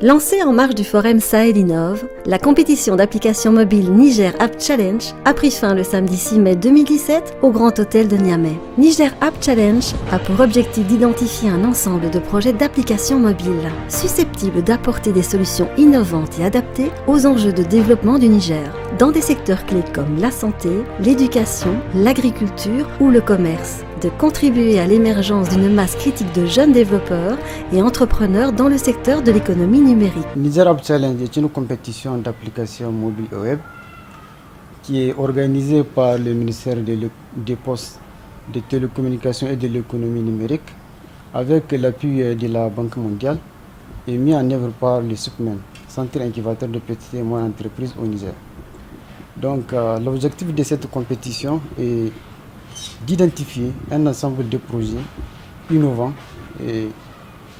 Lancée en marge du forum Sahel Innove, la compétition d'applications mobiles Niger App Challenge a pris fin le samedi 6 mai 2017 au Grand Hôtel de Niamey. Niger App Challenge a pour objectif d'identifier un ensemble de projets d'applications mobiles susceptibles d'apporter des solutions innovantes et adaptées aux enjeux de développement du Niger, dans des secteurs clés comme la santé, l'éducation, l'agriculture ou le commerce, de contribuer à l'émergence d'une masse critique de jeunes développeurs et entrepreneurs dans le secteur de l'économie numérique. Niger App Challenge est une compétition d'applications mobiles et web qui est organisée par le ministère des Postes, des Télécommunications et de l'économie numérique avec l'appui de la Banque mondiale et mis en œuvre par le SUPMEN, Centre incubateur de petites et moyennes entreprises au Niger. Donc l'objectif de cette compétition est d'identifier un ensemble de projets innovants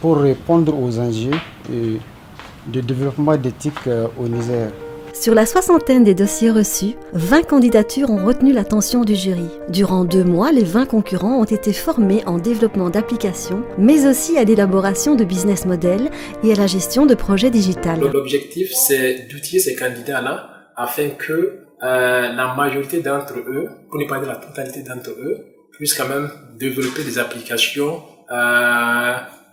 pour répondre aux enjeux de développement d'éthique au Niger. Sur la soixantaine des dossiers reçus, 20 candidatures ont retenu l'attention du jury. Durant 2 mois, les 20 concurrents ont été formés en développement d'applications, mais aussi à l'élaboration de business models et à la gestion de projets digitales. L'objectif, c'est d'outiller ces candidats-là afin que la majorité d'entre eux, pour ne pas dire la totalité d'entre eux, puissent quand même développer des applications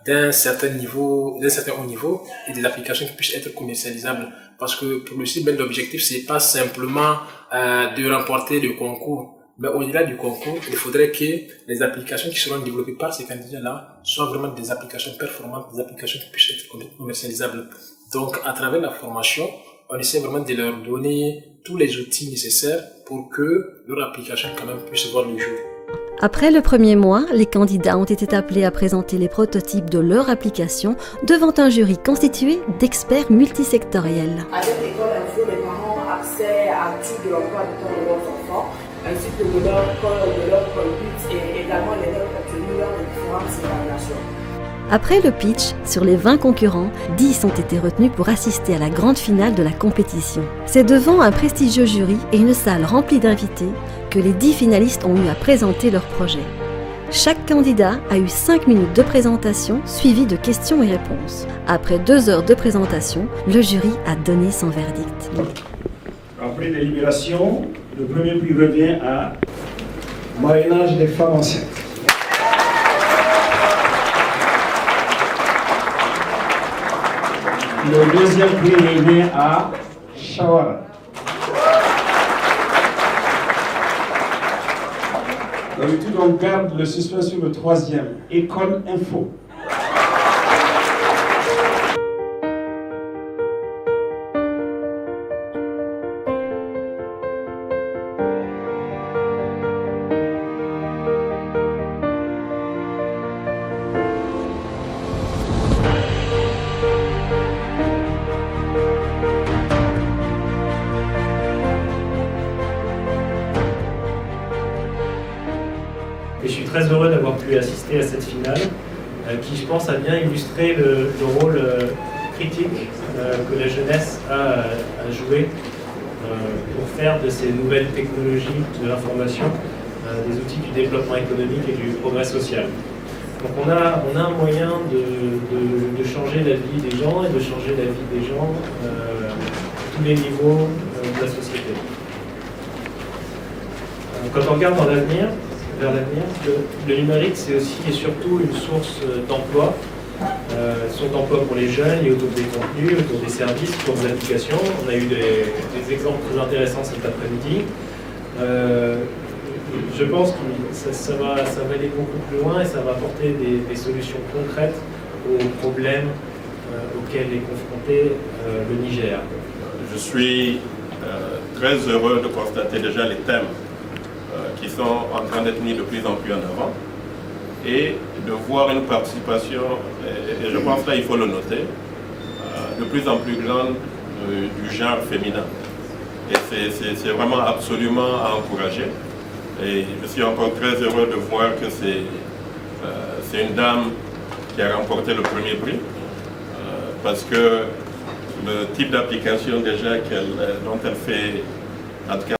d'un certain haut niveau et des applications qui puissent être commercialisables. Parce que pour le cible, l'objectif, c'est pas simplement de remporter le concours, mais au-delà du concours, il faudrait que les applications qui seront développées par ces candidats-là soient vraiment des applications performantes, des applications qui puissent être commercialisables. Donc, à travers la formation, on essaie vraiment de leur donner tous les outils nécessaires pour que leur application quand même puisse voir le jour. Après le premier mois, les candidats ont été appelés à présenter les prototypes de leur application devant un jury constitué d'experts multisectoriels. Avec l'école info, les parents ont accès à tout de l'emploi du temps de leurs enfants, ainsi que de leur conduite et également les notes obtenues lors des différentes évaluations. Après le pitch, sur les 20 concurrents, 10 ont été retenus pour assister à la grande finale de la compétition. C'est devant un prestigieux jury et une salle remplie d'invités que les 10 finalistes ont eu à présenter leur projet. Chaque candidat a eu 5 minutes de présentation suivies de questions et réponses. Après 2 heures de présentation, le jury a donné son verdict. Après délibération, le premier prix revient à Marrainage des femmes enceintes. Le deuxième prix revient à Shawara. D'habitude, on garde le suspense sur le troisième, École Info. Et je suis très heureux d'avoir pu assister à cette finale qui, je pense, a bien illustré le rôle critique que la jeunesse a à jouer pour faire de ces nouvelles technologies de l'information des outils du développement économique et du progrès social. Donc on a un moyen de changer la vie des gens et de changer la vie des gens à tous les niveaux de la société. Quand on regarde vers l'avenir, le numérique, c'est aussi et surtout une source d'emploi. Source d'emploi pour les jeunes, et autour des contenus, autour des services, autour des applications. On a eu des exemples très intéressants cet après-midi. Je pense que ça va aller beaucoup plus loin et ça va apporter des solutions concrètes aux problèmes auxquels est confronté le Niger. Je suis très heureux de constater déjà les thèmes qui sont en train d'être mis de plus en plus en avant et de voir une participation, et je pense là il faut le noter, de plus en plus grande du genre féminin. Et c'est vraiment absolument à encourager. Et je suis encore très heureux de voir que c'est une dame qui a remporté le premier prix, parce que le type d'application déjà dont elle fait, en tout cas